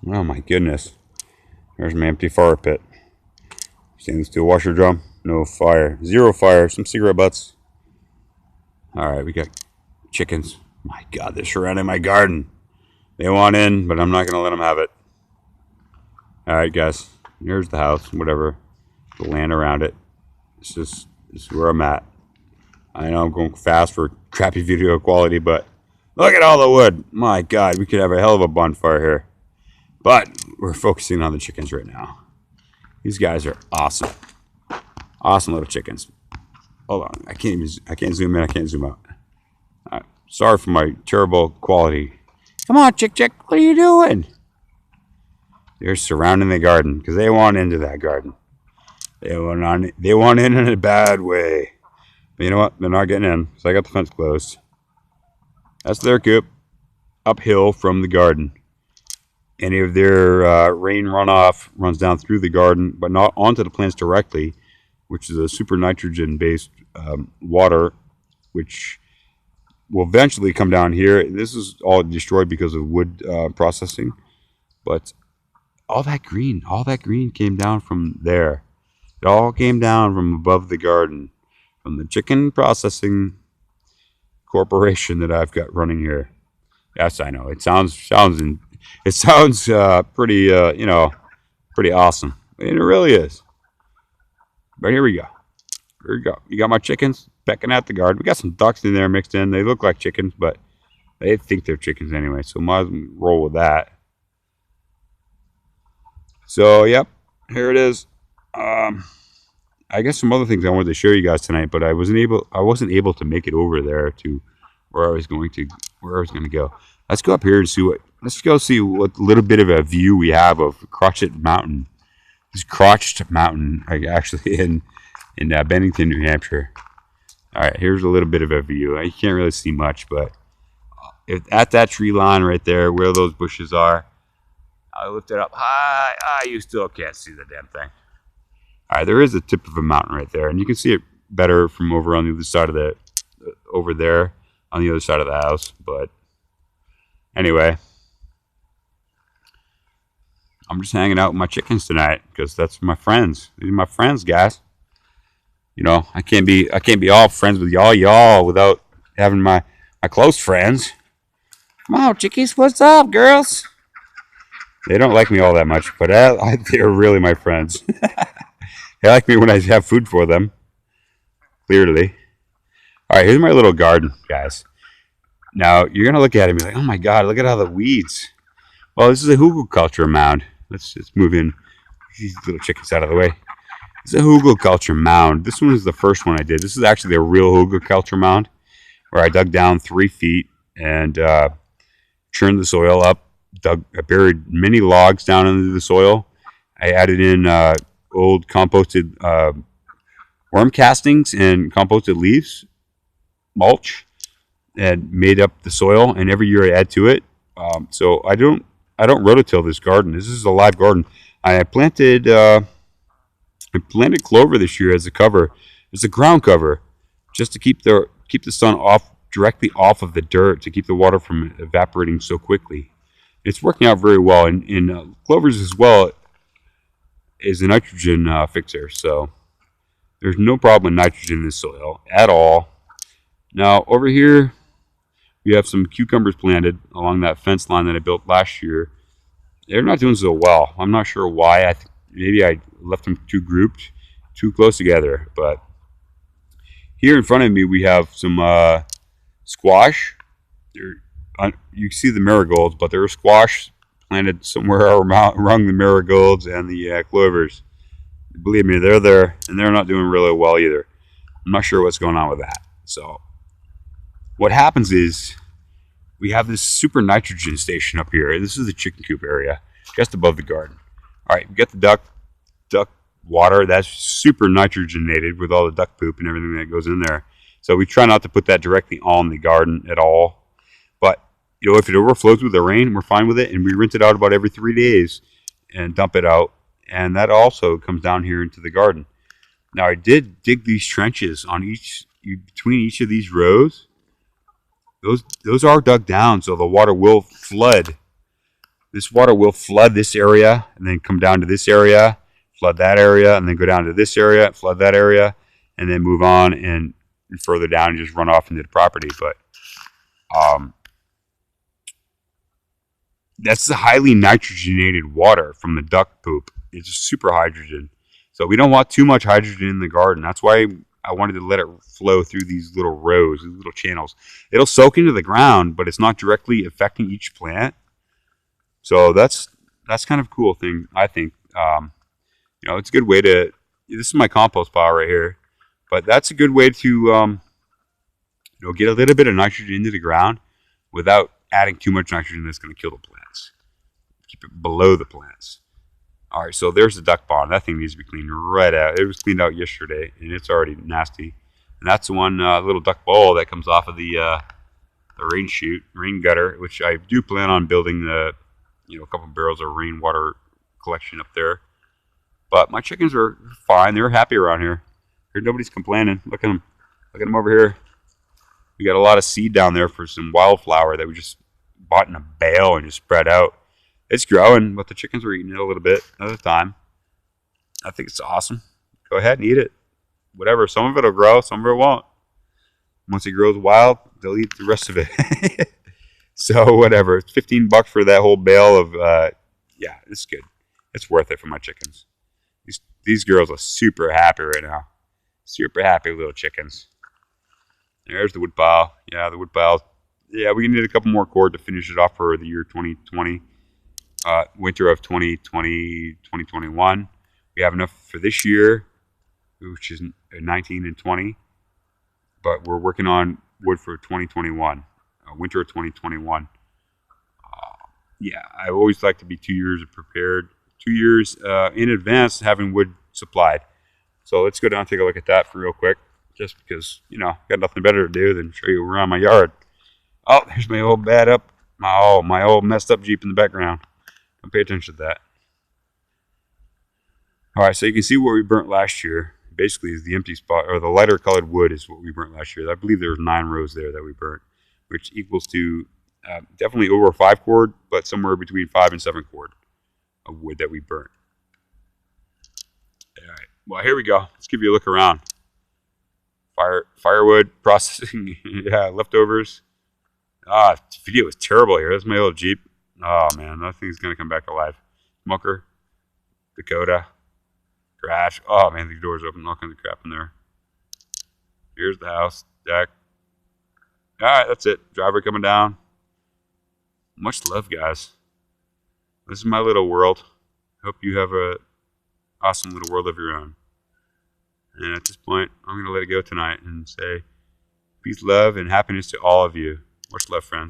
Oh my goodness. There's my empty fire pit. Stainless steel washer drum. No fire. Zero fire. Some cigarette butts. Alright, we got chickens. My god, they're surrounding my garden. They want in, but I'm not going to let them have it. Alright, guys. Here's the house. Whatever. The land around it. This is where I'm at. I know I'm going fast for crappy video quality, but look at all the wood. My god, we could have a hell of a bonfire here. But we're focusing on the chickens right now. These guys are awesome. Awesome little chickens. Hold on. I can't zoom in. I can't zoom out. Sorry for my terrible quality. Come on, chick. What are you doing? They're surrounding the garden because they want into that garden. They want in a bad way. But you know what? They're not getting in. So I got the fence closed. That's their coop. Uphill from the garden. Any of their rain runoff runs down through the garden, but not onto the plants directly, which is a super nitrogen-based water, which will eventually come down here. This is all destroyed because of wood processing, but all that green came down from there. It all came down from above the garden, from the chicken processing corporation that I've got running here. Yes, I know. It sounds pretty, pretty awesome. And it really is. But here we go. Here we go. You got my chickens pecking at the garden. We got some ducks in there mixed in. They look like chickens, but they think they're chickens anyway. So might as well roll with that. So, yep. Here it is. I guess some other things I wanted to show you guys tonight, but I wasn't able to make it over there to where I was going to go. Let's go up here and see what little bit of a view we have of Crotched Mountain. This Crotched Mountain, actually in Bennington, New Hampshire. All right, here's a little bit of a view. You can't really see much, but at that tree line right there, where those bushes are, I lift it up high. You still can't see the damn thing. All right, there is a tip of a mountain right there, and you can see it better from over on the other side of over there on the other side of the house. But anyway, I'm just hanging out with my chickens tonight because that's my friends. These are my friends, guys. You know, I can't be all friends with y'all without having my close friends. Come on, chickies, what's up, girls? They don't like me all that much, but they're really my friends. They like me when I have food for them. Clearly. All right, here's my little garden, guys. Now, you're going to look at it and be like, oh my God, look at all the weeds. Well, this is a hugelkultur mound. Let's move in these little chickens out of the way. It's a hugelkultur mound. This one is the first one I did. This is actually the real hugelkultur mound where I dug down 3 feet and churned the soil up. I buried many logs down into the soil. I added in old composted worm castings and composted leaves, mulch, and made up the soil. And every year I add to it. So I don't rototill this garden. This is a live garden. I planted clover this year as a cover, as a ground cover, just to keep the sun directly off of the dirt, to keep the water from evaporating so quickly. It's working out very well, and clovers as well is a nitrogen fixer, so there's no problem with nitrogen in the soil at all. Now over here we have some cucumbers planted along that fence line that I built last year. They're not doing so well. I'm not sure why. I think maybe I left them too close together. But here in front of me we have some squash. You can see the marigolds, but there are squash planted somewhere around the marigolds and the clovers. Believe me, they're there, and they're not doing really well either. I'm not sure what's going on with that. So what happens is we have this super nitrogen station up here. This is the chicken coop area, just above the garden. All right, we got the duck water. That's super nitrogenated with all the duck poop and everything that goes in there. So we try not to put that directly on the garden at all. But if it overflows with the rain, we're fine with it, and we rinse it out about every 3 days and dump it out. And that also comes down here into the garden. Now I did dig these trenches on between each of these rows. Those are dug down, so the water will flood This water will flood this area and then come down to this area, flood that area, and then go down to this area, flood that area, and then move on and further down and just run off into the property. But that's the highly nitrogenated water from the duck poop. It's just super hydrogen. So we don't want too much hydrogen in the garden. That's why I wanted to let it flow through these little rows, these little channels. It'll soak into the ground, but it's not directly affecting each plant. So that's kind of a cool thing, I think. It's a good way to. This is my compost pile right here, but that's a good way to get a little bit of nitrogen into the ground without adding too much nitrogen that's going to kill the plants. Keep it below the plants. All right, so there's the duck pond. That thing needs to be cleaned right out. It was cleaned out yesterday, and it's already nasty. And that's the one little duck bowl that comes off of the rain gutter, which I do plan on building a couple barrels of rainwater collection up there. But my chickens are fine. They're happy around here. Nobody's complaining. Look at them. Look at them over here. We got a lot of seed down there for some wildflower that we just bought in a bale and just spread out. It's growing, but the chickens are eating it a little bit at a time. I think it's awesome. Go ahead and eat it. Whatever. Some of it will grow, some of it won't. Once it grows wild, they'll eat the rest of it. So whatever. It's $15 for that whole bale of, it's good. It's worth it for my chickens. These girls are super happy right now. Super happy little chickens. There's the wood pile. Yeah, the wood pile. Yeah, we need a couple more cord to finish it off for the year 2020. Winter of 2020, 2021. We have enough for this year, which is 19 and 20. But we're working on wood for 2021. Winter of 2021. I always like to be 2 years prepared. 2 years in advance having wood supplied. So let's go down and take a look at that for real quick. Just because, got nothing better to do than show you around my yard. Oh, there's my old my old messed up Jeep in the background. Don't pay attention to that. All right, so you can see what we burnt last year. Basically, is the empty spot, or the lighter colored wood is what we burnt last year. I believe there was 9 rows there that we burnt, which equals to definitely over 5 cord, but somewhere between 5 and 7 cord of wood that we burnt. All right, well, here we go. Let's give you a look around. Firewood processing, leftovers. Video was terrible here. That's my old Jeep. Oh man, that thing's gonna come back alive. Smoker, Dakota, garage. Oh man, these doors open, all kinds of crap in there. Here's the house, deck. All right, that's it. Driveway coming down. Much love, guys. This is my little world. Hope you have a awesome little world of your own. And at this point, I'm going to let it go tonight and say peace, love, and happiness to all of you. Much love, friends.